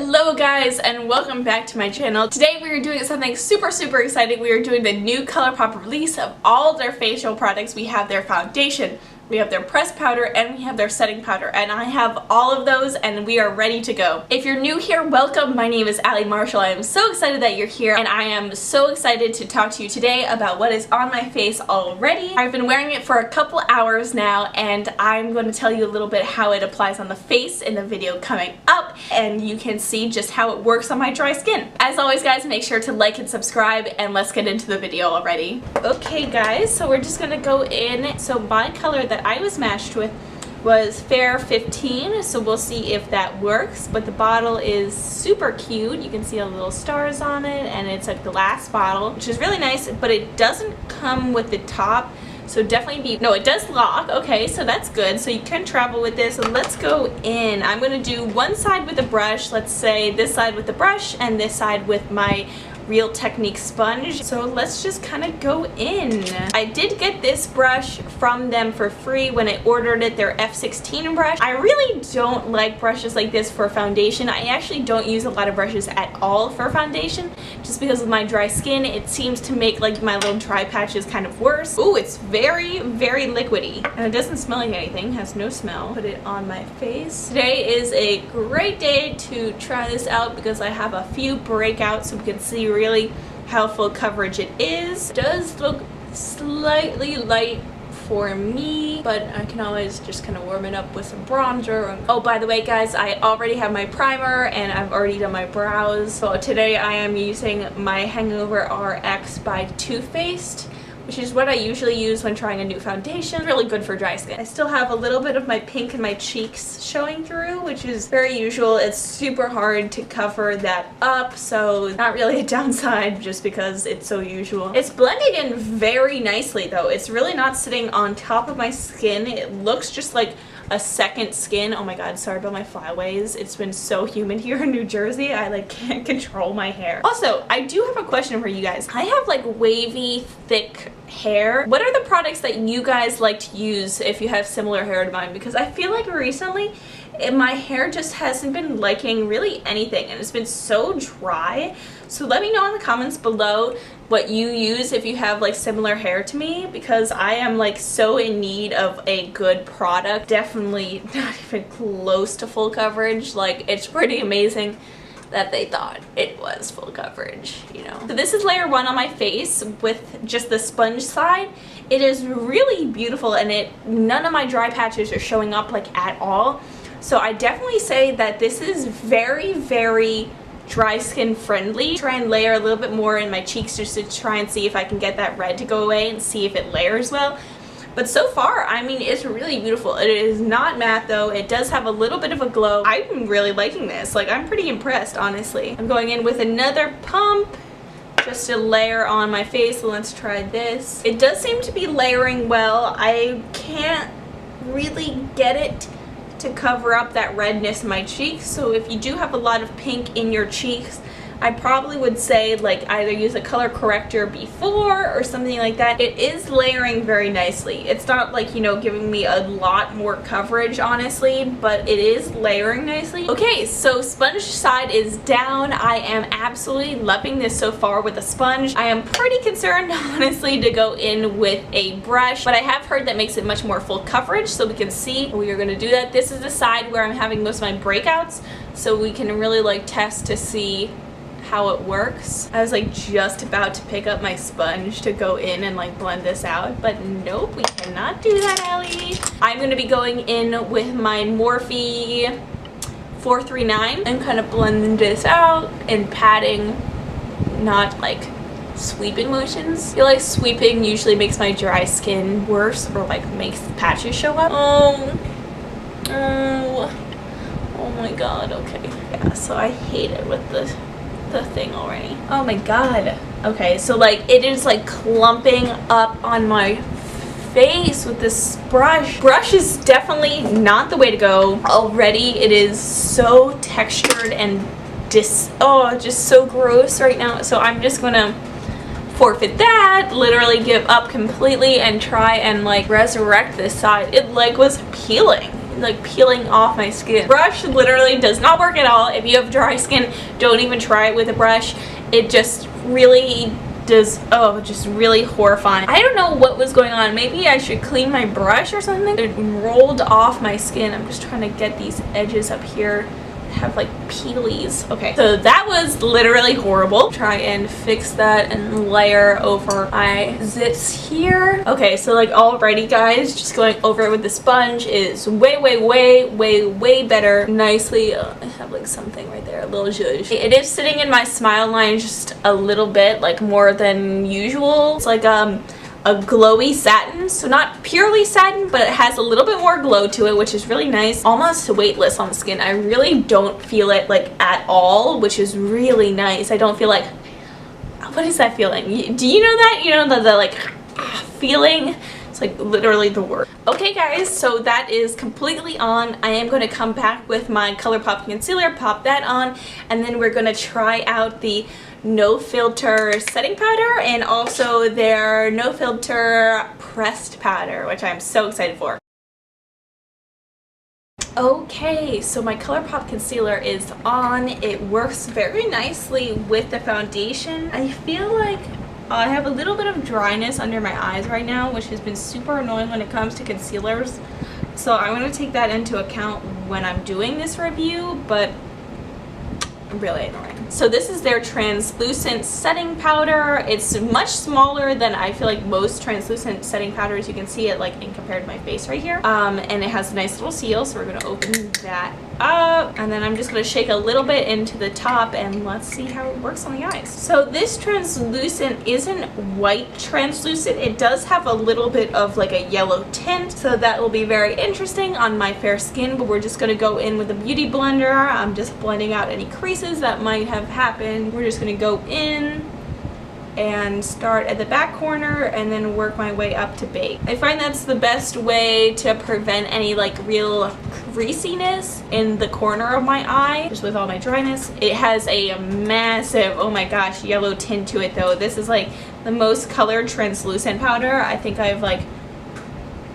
Hello guys and welcome back to my channel. Today we are doing something super exciting. We are doing the new ColourPop release of all their facial products. We have their foundation, we have their pressed powder, and we have their setting powder, and I have all of those and we are ready to go. If you're new here, welcome. My name is Allie Marshall. I am so excited that you're here and I am so excited to talk to you today about what is on my face already. I've been wearing it for a couple hours now and I'm going to tell you a little bit how it applies on the face in the video coming up, and you can see just how it works on my dry skin. As always guys, make sure to like and subscribe and let's get into the video already. Okay guys, so we're just gonna go in. So my color that I was matched with was Fair 15, so we'll see if that works. But the bottle is super cute. You can see all the little stars on it, and it's a glass bottle, which is really nice, but it doesn't come with the top. So definitely be, no, it does lock. Okay, so that's good. So you can travel with this. So let's go in. I'm going to do one side with a brush. Let's say this side with the brush and this side with my Real Technique sponge. So let's just kind of go in. I did get this brush from them for free when I ordered it, their F16 brush. I really don't like brushes like this for foundation. I actually don't use a lot of brushes at all for foundation just because of my dry skin. It seems to make like my little dry patches kind of worse. Oh, it's very liquidy and it doesn't smell like anything, has no smell. Put it on my face. Today is a great day to try this out because I have a few breakouts so we can see really how full coverage it is. It does look slightly light for me, but I can always just kind of warm it up with some bronzer. Oh, by the way guys, I already have my primer and I've already done my brows. So today I am using my Hangover RX by Too Faced, which is what I usually use when trying a new foundation. It's really good for dry skin. I still have a little bit of my pink in my cheeks showing through, which is very usual. It's super hard to cover that up, so not really a downside just because it's so usual. It's blending in very nicely though. It's really not sitting on top of my skin. It looks just like a second skin. Oh my god, sorry about my flyaways. It's been so humid here in New Jersey. I like can't control my hair. Also, I do have a question for you guys. I have like wavy, thick hair. What are the products that you guys like to use if you have similar hair to mine? Because I feel like recently my hair just hasn't been liking really anything and it's been so dry. So let me know in the comments below what you use if you have like similar hair to me, because I am like so in need of a good product. Definitely not even close to full coverage. Like, it's pretty amazing that they thought it was full coverage, you know. So this is layer 1 on my face with just the sponge side. It is really beautiful and none of my dry patches are showing up like at all. So I definitely say that this is very dry skin friendly. Try and layer a little bit more in my cheeks just to try and see if I can get that red to go away and see if it layers well. But so far, I mean, it's really beautiful. It is not matte though. It does have a little bit of a glow. I'm really liking this. Like, I'm pretty impressed, honestly. I'm going in with another pump just to layer on my face. So let's try this. It does seem to be layering well. I can't really get it to cover up that redness in my cheeks. So if you do have a lot of pink in your cheeks, I probably would say like either use a color corrector before or something like that. It is layering very nicely. It's not like, you know, giving me a lot more coverage honestly, but it is layering nicely. Okay, so sponge side is down. I am absolutely loving this so far with a sponge. I am pretty concerned honestly to go in with a brush, but I have heard that makes it much more full coverage, so we can see. We are going to do that. This is the side where I'm having most of my breakouts, so we can really like test to see how it works. I was like just about to pick up my sponge to go in and like blend this out, but nope, we cannot do that, Allie. I'm going to be going in with my Morphe 439 and kind of blend this out and patting, not like sweeping motions. I feel like sweeping usually makes my dry skin worse or like makes patches show up. Oh my god. Okay, yeah, so I hate it with the thing already. Oh my god. Okay, so like it is like clumping up on my face with this brush. Brush is definitely not the way to go. Already it is so textured and just so gross right now. So I'm just gonna forfeit that, literally give up completely and try and like resurrect this side. It like was peeling. like peeling off my skin. Brush literally does not work at all. If you have dry skin, don't even try it with a brush. It just really does, oh, just really horrifying. I don't know what was going on. Maybe I should clean my brush or something. It rolled off my skin. I'm just trying to get these edges up here have like peelies. Okay, so that was literally horrible. Try and fix that and layer over my zits here. Okay, so like already guys, just going over it with the sponge is way better. Nicely, I have like something right there, a little zhuzh. It is sitting in my smile line just a little bit, like more than usual. It's like a glowy satin, so not purely satin, but it has a little bit more glow to it, which is really nice. Almost weightless on the skin. I really don't feel it like at all, which is really nice. I don't feel like, what is that feeling? Do you know that? You know the like feeling? It's like literally the word. Okay guys, so that is completely on. I am going to come back with my ColourPop concealer, pop that on, and then we're going to try out the no filter setting powder and also their no filter pressed powder, which I'm so excited for. Okay, so my ColourPop concealer is on. It works very nicely with the foundation. I feel like I have a little bit of dryness under my eyes right now, which has been super annoying when it comes to concealers. So I'm going to take that into account when I'm doing this review, but really annoying. So this is their translucent setting powder. It's much smaller than I feel like most translucent setting powders. You can see it like in compared to my face right here. And it has a nice little seal, so we're going to open that up, and then I'm just going to shake a little bit into the top and let's see how it works on the eyes. So this translucent isn't white translucent. It does have a little bit of like a yellow tint, so that will be very interesting on my fair skin, but we're just going to go in with a beauty blender. I'm just blending out any creases that might have happened. We're just going to go in and start at the back corner and then work my way up to bake. I find that's the best way to prevent any like real creasiness in the corner of my eye, just with all my dryness. It has a massive, oh my gosh, yellow tint to it though. This is like the most colored translucent powder I think I've like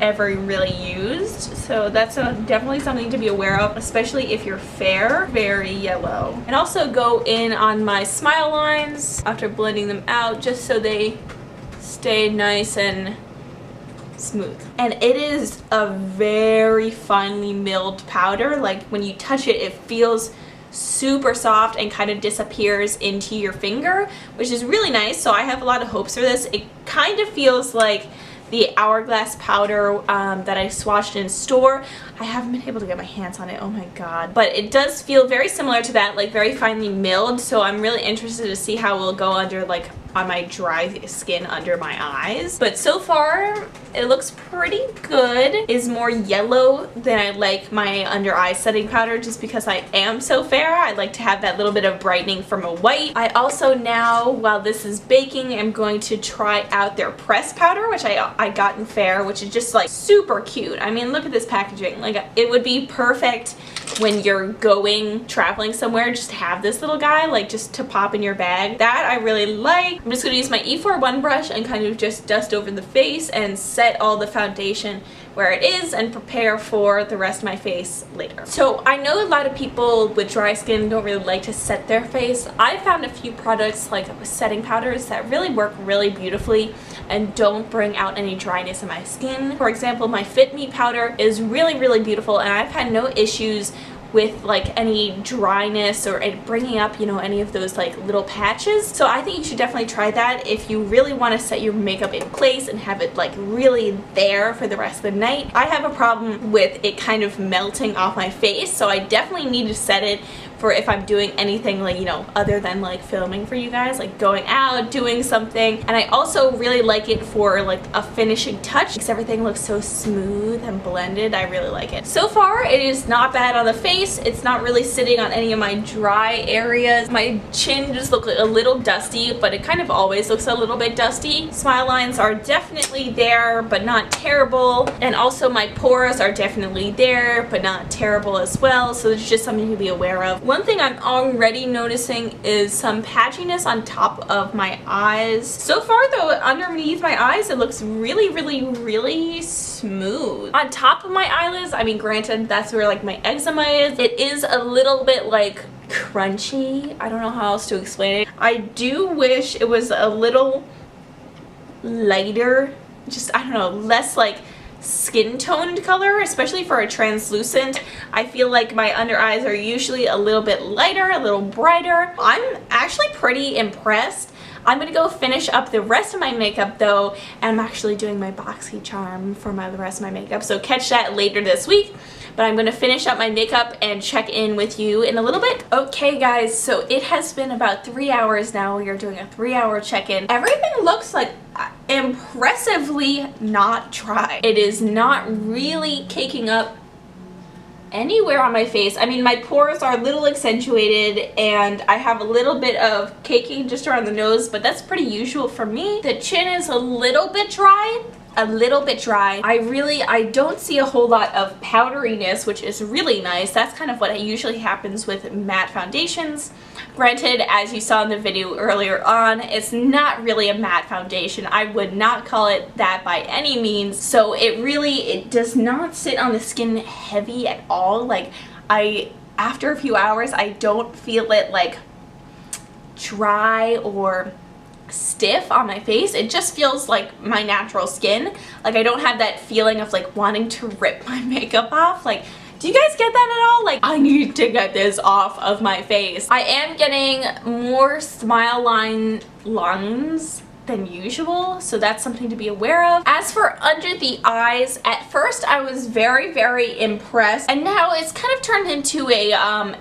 ever really used, so that's definitely something to be aware of, especially if you're fair. Very yellow. And also go in on my smile lines after blending them out just so they stay nice and smooth. And it is a very finely milled powder. Like when you touch it, it feels super soft and kind of disappears into your finger, which is really nice. So I have a lot of hopes for this. It kind of feels like the Hourglass powder that I swatched in store. I haven't been able to get my hands on it, oh my god. But it does feel very similar to that, like very finely milled, so I'm really interested to see how it will go under like on my dry skin under my eyes. But so far it looks pretty good. It is more yellow than I like my under eye setting powder, just because I am so fair. I like to have that little bit of brightening from a white. I also now, while this is baking, am going to try out their pressed powder, which I got in fair, which is just like super cute. I mean, look at this packaging. Like it would be perfect when you're going traveling somewhere, just have this little guy like just to pop in your bag. That I really like. I'm just going to use my E41 brush and kind of just dust over the face and set all the foundation where it is and prepare for the rest of my face later. So I know a lot of people with dry skin don't really like to set their face. I found a few products like setting powders that really work really beautifully and don't bring out any dryness in my skin. For example, my Fit Me powder is really beautiful, and I've had no issues with like any dryness or bringing up, you know, any of those like little patches. So I think you should definitely try that if you really want to set your makeup in place and have it like really there for the rest of the night. I have a problem with it kind of melting off my face, so I definitely need to set it for if I'm doing anything like, you know, other than like filming for you guys, like going out, doing something. And I also really like it for like a finishing touch because everything looks so smooth and blended. I really like it. So far it is not bad on the face. It's not really sitting on any of my dry areas. My chin just looks a little dusty, but it kind of always looks a little bit dusty. Smile lines are definitely there, but not terrible. And also my pores are definitely there, but not terrible as well. So it's just something to be aware of One thing I'm already noticing is some patchiness on top of my eyes. So far though, underneath my eyes, it looks really, really, really smooth. On top of my eyelids, I mean, granted, that's where like my eczema is. It is a little bit like crunchy. I don't know how else to explain it. I do wish it was a little lighter, just, I don't know, less like skin toned color, especially for a translucent. I feel like my under eyes are usually a little bit lighter, a little brighter. I'm actually pretty impressed. I'm gonna go finish up the rest of my makeup though, and I'm actually doing my BoxyCharm for the rest of my makeup, so catch that later this week. But I'm gonna finish up my makeup and check in with you in a little bit. Okay guys, so it has been about 3 hours now. We are doing a 3-hour check-in. Everything looks like impressively not dry. It is not really caking up anywhere on my face. I mean, my pores are a little accentuated and I have a little bit of caking just around the nose, but that's pretty usual for me. The chin is a little bit dry. I don't see a whole lot of powderiness, which is really nice. That's kind of what usually happens with matte foundations. Granted, as you saw in the video earlier on, it's not really a matte foundation. I would not call it that by any means. So it does not sit on the skin heavy at all. Like, after a few hours, I don't feel it like dry or stiff on my face. It just feels like my natural skin. Like, I don't have that feeling of like wanting to rip my makeup off. Like, do you guys get that at all? Like, I need to get this off of my face. I am getting more smile line lines than usual, so that's something to be aware of. As for under the eyes, at first I was very, very impressed, and now it's kind of turned into a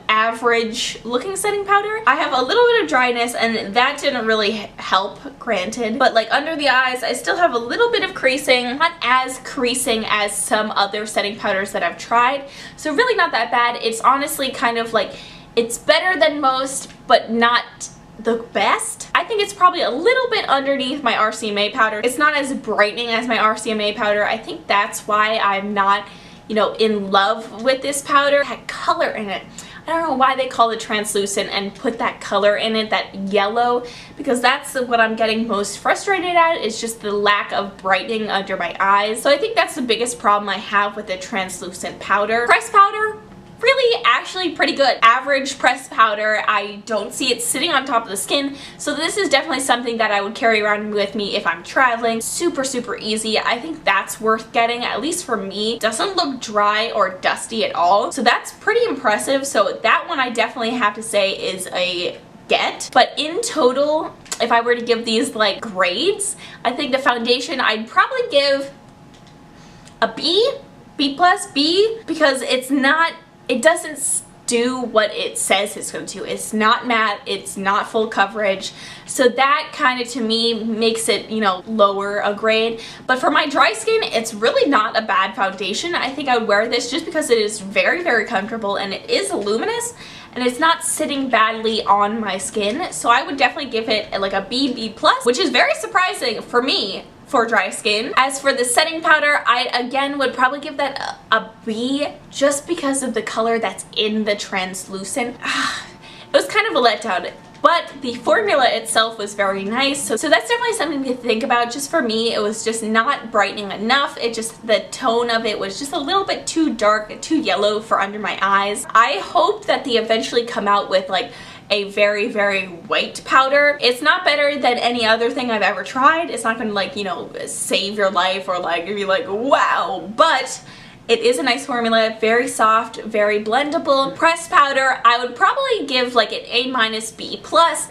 average looking setting powder. I have a little bit of dryness and that didn't really help, granted, but like under the eyes I still have a little bit of creasing, not as creasing as some other setting powders that I've tried, so really not that bad. It's honestly kind of like, it's better than most but not the best. I think it's probably a little bit underneath my RCMA powder. It's not as brightening as my RCMA powder. I think that's why I'm not, you know, in love with this powder. It had color in it. I don't know why they call it translucent and put that color in it, that yellow, because that's what I'm getting most frustrated at, is just the lack of brightening under my eyes. So I think that's the biggest problem I have with the translucent powder. Pressed powder, really actually pretty good. Average pressed powder. I don't see it sitting on top of the skin, so this is definitely something that I would carry around with me if I'm traveling. Super, super easy. I think that's worth getting, at least for me. Doesn't look dry or dusty at all, so that's pretty impressive. So that one I definitely have to say is a get. But in total, if I were to give these like grades, I think the foundation I'd probably give a B, B+, B, because it doesn't do what it says it's going to. It's not matte, it's not full coverage, so that kind of to me makes it, you know, lower a grade. But for my dry skin, it's really not a bad foundation. I think I would wear this just because it is very, very comfortable and it is luminous and it's not sitting badly on my skin, so I would definitely give it like a B, B+, which is very surprising for me for dry skin. As for the setting powder, I again would probably give that a B, just because of the color that's in the translucent. It was kind of a letdown, but the formula itself was very nice, so that's definitely something to think about. Just for me, it was just not brightening enough. It just, the tone of it was just a little bit too dark, too yellow for under my eyes. I hope that they eventually come out with like a very, very white powder. It's not better than any other thing I've ever tried. It's not gonna like, you know, save your life or like be like, wow, but it is a nice formula, very soft, very blendable. Pressed powder, I would probably give like an A- B+.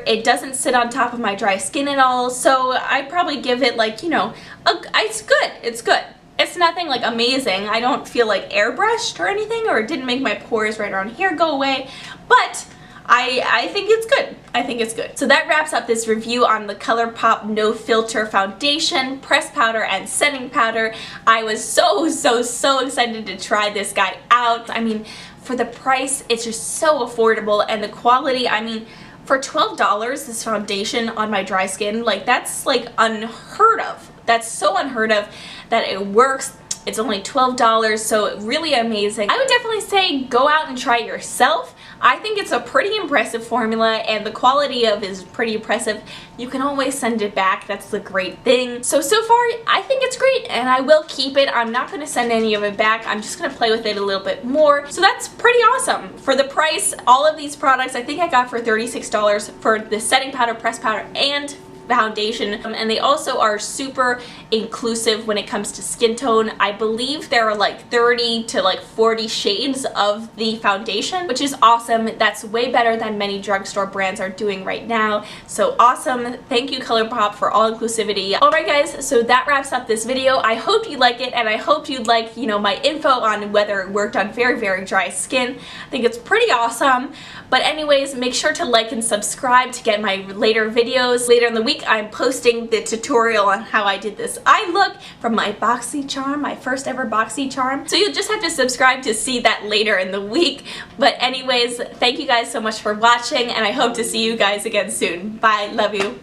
It doesn't sit on top of my dry skin at all, so I'd probably give it like, you know, it's good, it's good. It's nothing like amazing. I don't feel like airbrushed or anything, or it didn't make my pores right around here go away, but I think it's good. I think it's good. So that wraps up this review on the ColourPop No Filter Foundation, Pressed Powder, and Setting Powder. I was so excited to try this guy out. I mean, for the price, it's just so affordable, and the quality, I mean, for $12, this foundation on my dry skin, like that's like unheard of. That's so unheard of that it works. It's only $12, so really amazing. I would definitely say go out and try it yourself. I think it's a pretty impressive formula, and the quality of it is pretty impressive. You can always send it back. That's the great thing. So far, I think it's great, and I will keep it. I'm not going to send any of it back. I'm just going to play with it a little bit more. So that's pretty awesome. For the price, all of these products I think I got for $36 for the setting powder, pressed powder, and foundation, and they also are super inclusive when it comes to skin tone. I believe there are like 30 to like 40 shades of the foundation, which is awesome. That's way better than many drugstore brands are doing right now. So awesome. Thank you ColourPop for all inclusivity. Alright guys, so that wraps up this video. I hope you like it, and I hope you like, you know, my info on whether it worked on very dry skin. I think it's pretty awesome. But anyways, make sure to like and subscribe to get my later videos. Later in the week, I'm posting the tutorial on how I did this eye look from my BoxyCharm, my first ever BoxyCharm. So you'll just have to subscribe to see that later in the week. But anyways, thank you guys so much for watching, and I hope to see you guys again soon. Bye, love you.